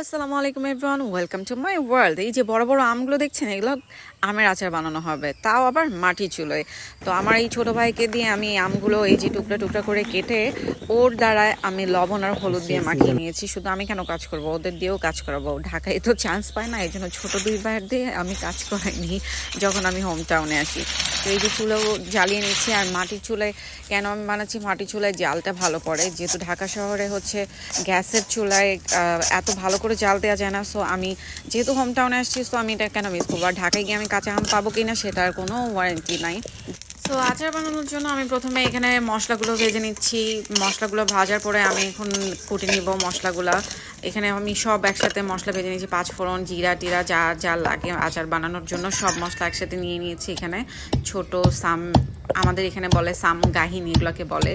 আসসালামু আলাইকুম everyone, welcome to my world. এই যে বড় বড় আমগুলো দেখছেন, এগুলো আমের আচার বানানো হবে, তাও আবার মাটি চুলোয়। তো আমার এই ছোট ভাইকে দিয়ে আমি আমগুলো এই যে টুকরা টুকরা করে কেটে ওর দ্বারা আমি লবণ আর হলুদ দিয়ে মাখিয়ে নিয়েছি। শুধু আমি কেন কাজ করব, ওদের দিয়েও কাজ করাবো। ঢাকায় তো চান্স পায় না, এই জন্য ছোটো দুই ভাইয়ের দিয়ে আমি কাজ করাইনি যখন আমি হোম টাউনে আসি। তো এই যে চুলো জ্বালিয়ে নিচ্ছি। আর মাটির চুলায় কেন আমি বানাচ্ছি, মাটির চুলায় জালটা ভালো পড়ে, যেহেতু ঢাকা শহরে হচ্ছে গ্যাসের চুলায় এত ভালো করে জাল দেওয়া যায় না। সো আমি যেহেতু হোম টাউনে আসছি, সো আমি এটা কেন মিস করবো। আর ঢাকায় গিয়ে আমি কাঁচা আম পাবো কিনা সেটার কোনো ওয়ারেন্টি নাই। সো আচার বানানোর জন্য আমি প্রথমে এখানে মশলাগুলো ভেজে নিচ্ছি। মশলাগুলো ভাজার পরে আমি এখন কুটে নিব মশলাগুলো। এখানে আমি সব একসাথে মশলা ভেজে নিয়েছি, পাঁচফোড়ন, জিরা টিরা যা যা লাগে আচার বানানোর জন্য সব মশলা একসাথে নিয়ে নিয়েছি। এখানে ছোট সাম, আমাদের এখানে বলে সাম গাহিনী, এগুলোকে বলে।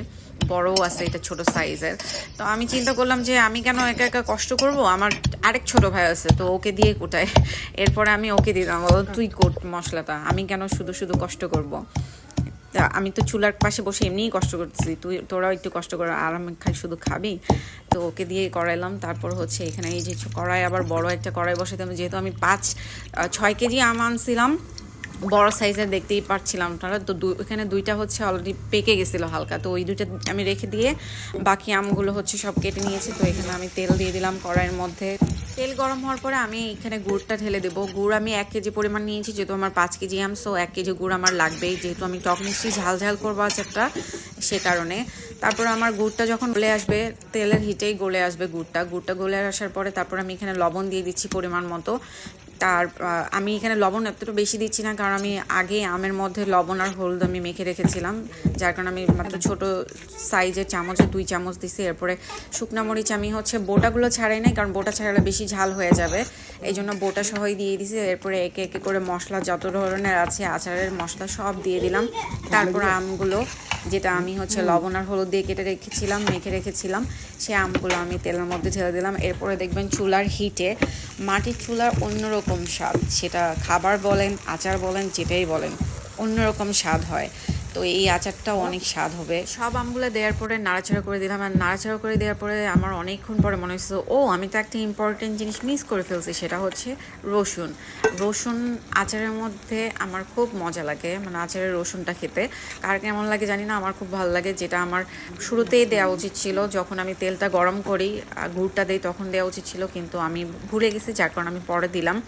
বড়ও আছে, এটা ছোট সাইজের। তো আমি চিন্তা করলাম যে আমি কেন একা একা কষ্ট করব, আমার আরেক ছোট ভাই আছে, তো ওকে দিয়ে কোটায়। এরপরে আমি ওকে দিলাম, তুই কোট মশলাটা, আমি কেন শুধু শুধু কষ্ট করব। আমি তো চুলার পাশে বসে এমনিই কষ্ট করতেছি, তোরাও একটু কষ্ট করে, আর আমি শুধু খাবি। তো ওকে দিয়ে করাইলাম। তারপর হচ্ছে এখানে এই যে কড়াই, আবার বড় একটা কড়াই বসাইতাম, যেহেতু আমি 5-6 কেজি আম আনছিলাম, বড় সাইজের, দেখতেই পাচ্ছিলাম আপনারা। তো এখানে দুইটা হচ্ছে অলরেডি পেকে গেছিলো হালকা, তো ওই দুইটা আমি রেখে দিয়ে বাকি আমগুলো হচ্ছে সব কেটে নিয়েছি। তো এখানে আমি তেল দিয়ে দিলাম কড়াইয়ের মধ্যে। তেল গরম হওয়ার পরে আমি এখানে গুড়টা ঢেলে দেবো। গুড় আমি 1 কেজি পরিমাণ নিয়েছি, যেহেতু আমার 5 কেজি আম, সো 1 কেজি গুড় আমার লাগবেই, যেহেতু আমি টক মিষ্টি ঝাল ঝাল করবো আচারটা, সে কারণে। তারপর আমার গুড়টা যখন গলে আসবে, তেলের হিটেই গলে আসবে গুড়টা গলে আসার পরে তারপর আমি এখানে লবণ দিয়ে দিচ্ছি পরিমাণ মতো। আমি এখানে লবণ এতটা বেশি দিচ্ছি না, কারণ আমি আগে আমের মধ্যে লবণ আর হলুদ আমি মেখে রেখেছিলাম, যার কারণে আমি মাত্র ছোট সাইজের চামচে 2 চামচ দিছি। এরপরে শুকনা মরিচ আমি হচ্ছে বোটাগুলো ছাড়াই নাই, কারণ বোটা ছাড়ালে বেশি ঝাল হয়ে যাবে, এই জন্য বোটা সহই দিয়ে দিছি। এরপরে একে একে করে মশলা যত ধরনের আছে আচারের মশলা সব দিয়ে দিলাম। তারপর আমগুলো, যেটা আমি হচ্ছে লবণ আর হলুদ দিয়ে কেটে রেখেছিলাম, মেখে রেখেছিলাম, সেই আমগুলো আমি তেলের মধ্যে ঢেলে দিলাম। এরপরে দেখবেন চুলার হিটে, মাটির চুলার অন্যরকম স্বাদ, সেটা খাবার বলেন, আচার বলেন, যেটাই বলেন, অন্যরকম স্বাদ হয়। তো এই আচারটাও অনেক স্বাদ হবে। সব আমগুলো দেওয়ার পরে নাড়াচাড়া করে দিলাম। আর নাড়াচাড়া করে দেওয়ার পরে আমার অনেকক্ষণ পরে মনে হচ্ছে, আমি তো একটা ইম্পর্টেন্ট জিনিস মিস করে ফেলছি, সেটা হচ্ছে রসুন। রসুন আচারের মধ্যে আমার খুব মজা লাগে, মানে আচারের রসুনটা খেতে কার কেমন লাগে জানি না, আমার খুব ভালো লাগে। যেটা আমার শুরুতেই দেওয়া উচিত ছিল, যখন আমি তেলটা গরম করি গুড়টা দিই তখন দেওয়া উচিত ছিল, কিন্তু আমি ভুলে গেছি, যার কারণে আমি পরে দিলাম।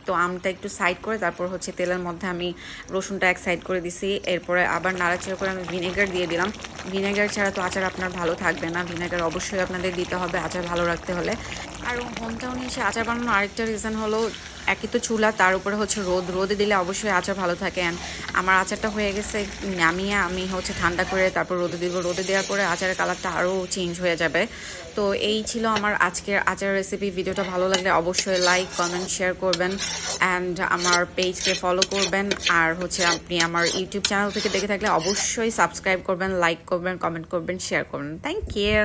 তো আমটা একটু সাইড করে তারপর হচ্ছে তেলের মধ্যে আমি রসুনটা এক সাইড করে দিছি। এরপরে আবার নাড়াচাড়া করে আমি ভিনেগার দিয়ে দিলাম। ভিনেগার ছাড়া তো আচার আপনার ভালো থাকবে না, ভিনেগার অবশ্যই আপনাদের দিতে হবে আচার ভালো রাখতে হলে। আর হোম টাউনে এসে আচার বানানোর আরেকটা রিজন হলো, একই তো চুলা, তার উপরে হচ্ছে রোদে দিলে অবশ্যই আচার ভালো থাকে। অ্যান্ড আমার আচারটা হয়ে গেছে, নামিয়ে আমি হচ্ছে ঠান্ডা করে তারপর রোদে দিব। রোদে দেওয়ার পরে আচারের কালারটা আরও চেঞ্জ হয়ে যাবে। তো এই ছিল আমার আজকের আচার রেসিপি। ভিডিওটা ভালো লাগলে অবশ্যই লাইক, কমেন্ট, শেয়ার করবেন অ্যান্ড আমার পেজকে ফলো করবেন। আর হচ্ছে আপনি আমার ইউটিউব চ্যানেল থেকে দেখে থাকলে অবশ্যই সাবস্ক্রাইব করবেন, লাইক করবেন, কমেন্ট করবেন, শেয়ার করবেন। Thank you.